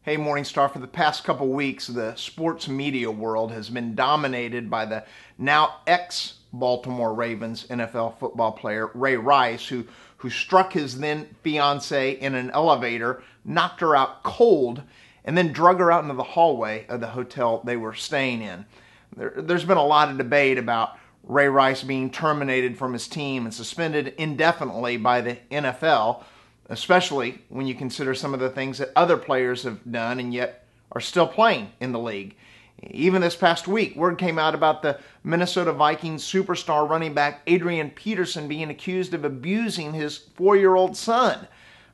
Hey, Morningstar, for the past couple weeks, the sports media world has been dominated by the now ex-Baltimore Ravens NFL football player Ray Rice, who struck his then fiancée in an elevator, knocked her out cold, and then drug her out into the hallway of the hotel they were staying in. There's been a lot of debate about Ray Rice being terminated from his team and suspended indefinitely by the NFL, especially when you consider some of the things that other players have done and yet are still playing in the league. Even this past week, word came out about the Minnesota Vikings superstar running back Adrian Peterson being accused of abusing his 4-year-old son.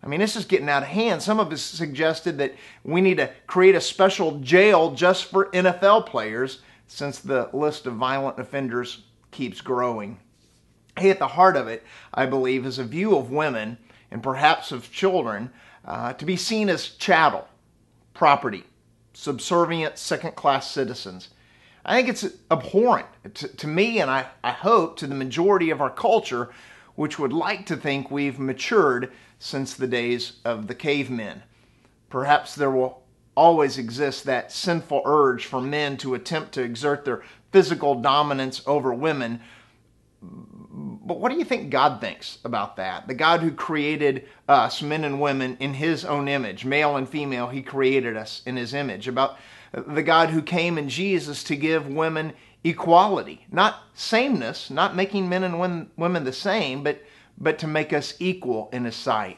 I mean, this is getting out of hand. Some of us suggested that we need to create a special jail just for NFL players, since the list of violent offenders keeps growing. Hey, at the heart of it, I believe, is a view of women and perhaps of children to be seen as chattel, property, subservient second-class citizens. I think it's abhorrent to me, and I hope to the majority of our culture, which would like to think we've matured since the days of the cavemen. Perhaps there will always exist that sinful urge for men to attempt to exert their physical dominance over women. But what do you think God thinks about that? The God who created us, men and women, in His own image, male and female, He created us in His image. About the God who came in Jesus to give women equality, not sameness, not making men and women the same, but to make us equal in His sight.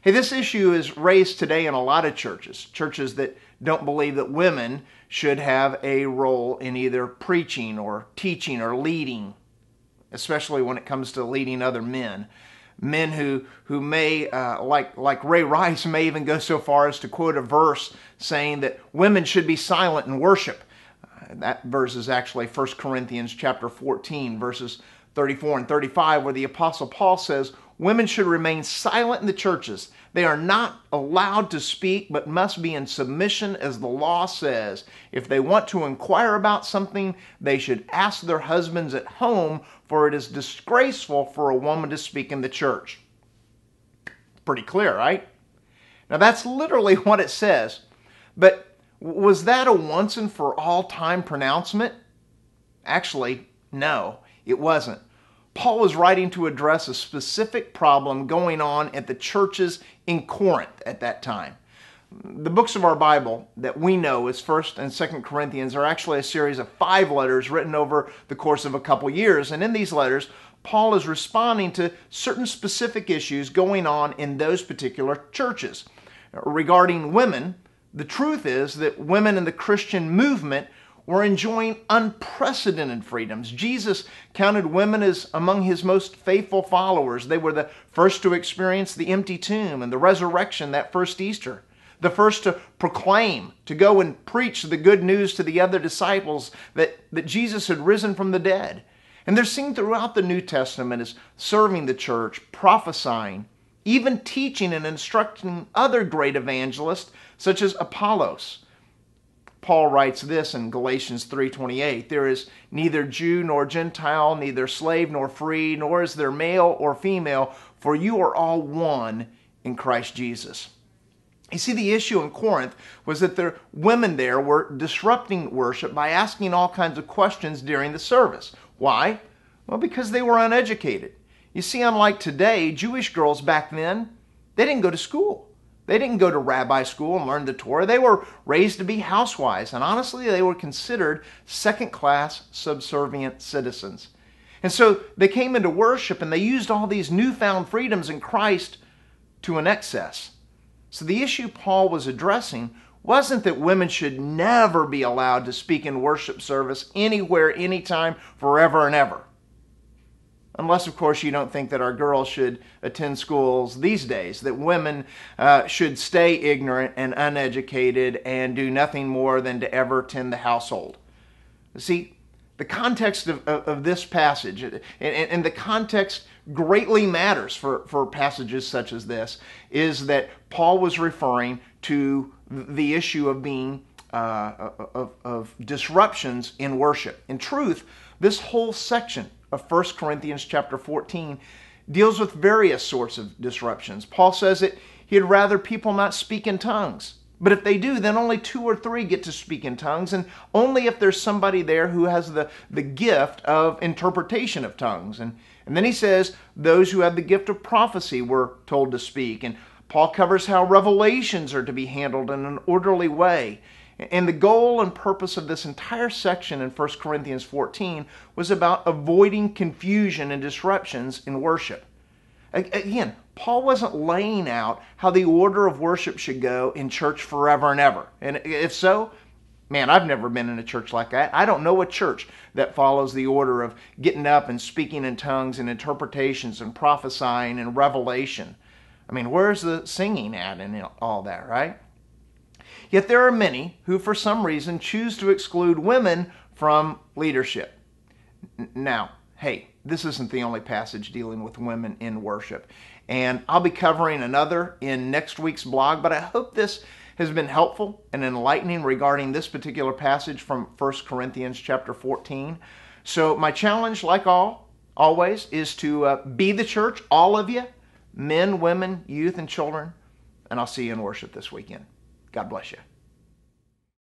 Hey, this issue is raised today in a lot of churches that don't believe that women should have a role in either preaching or teaching or leading, especially when it comes to leading other men. Men who may, like Ray Rice, may even go so far as to quote a verse saying that women should be silent in worship. That verse is actually 1 Corinthians chapter 14, verses 34 and 35, where the Apostle Paul says, women should remain silent in the churches. They are not allowed to speak, but must be in submission as the law says. If they want to inquire about something, they should ask their husbands at home, for it is disgraceful for a woman to speak in the church. Pretty clear, right? Now that's literally what it says. But was that a once and for all time pronouncement? Actually, no, it wasn't. Paul was writing to address a specific problem going on at the churches in Corinth at that time. The books of our Bible that we know as 1st and 2nd Corinthians are actually a series of 5 letters written over the course of a couple years. And in these letters, Paul is responding to certain specific issues going on in those particular churches. Regarding women, the truth is that women in the Christian movement were enjoying unprecedented freedoms. Jesus counted women as among His most faithful followers. They were the first to experience the empty tomb and the resurrection that first Easter. The first to proclaim, to go and preach the good news to the other disciples that Jesus had risen from the dead. And they're seen throughout the New Testament as serving the church, prophesying, even teaching and instructing other great evangelists such as Apollos. Paul writes this in Galatians 3:28, there is neither Jew nor Gentile, neither slave nor free, nor is there male or female, for you are all one in Christ Jesus. You see, the issue in Corinth was that the women there were disrupting worship by asking all kinds of questions during the service. Why? Well, because they were uneducated. You see, unlike today, Jewish girls back then, they didn't go to school. They didn't go to rabbi school and learn the Torah. They were raised to be housewives. And honestly, they were considered second-class subservient citizens. And so they came into worship and they used all these newfound freedoms in Christ to an excess. So the issue Paul was addressing wasn't that women should never be allowed to speak in worship service anywhere, anytime, forever and ever. Unless, of course, you don't think that our girls should attend schools these days, that women should stay ignorant and uneducated and do nothing more than to ever tend the household. See, the context of this passage, and the context greatly matters for passages such as this, is that Paul was referring to the issue of being of disruptions in worship. In truth, this whole section of 1 Corinthians chapter 14 deals with various sorts of disruptions. Paul says that he'd rather people not speak in tongues, But if they do, then only 2 or 3 get to speak in tongues, and only if there's somebody there who has the gift of interpretation of tongues. And then he says those who have the gift of prophecy were told to speak. And Paul covers how revelations are to be handled in an orderly way. And the goal and purpose of this entire section in 1 Corinthians 14 was about avoiding confusion and disruptions in worship. Again, Paul wasn't laying out how the order of worship should go in church forever and ever. And if so, man, I've never been in a church like that. I don't know a church that follows the order of getting up and speaking in tongues and interpretations and prophesying and revelation. I mean, where's the singing at in all that, right? Yet there are many who, for some reason, choose to exclude women from leadership. Now, hey, this isn't the only passage dealing with women in worship. And I'll be covering another in next week's blog, but I hope this has been helpful and enlightening regarding this particular passage from 1 Corinthians chapter 14. So my challenge, like always, is to be the church, all of you, men, women, youth, and children. And I'll see you in worship this weekend. God bless you.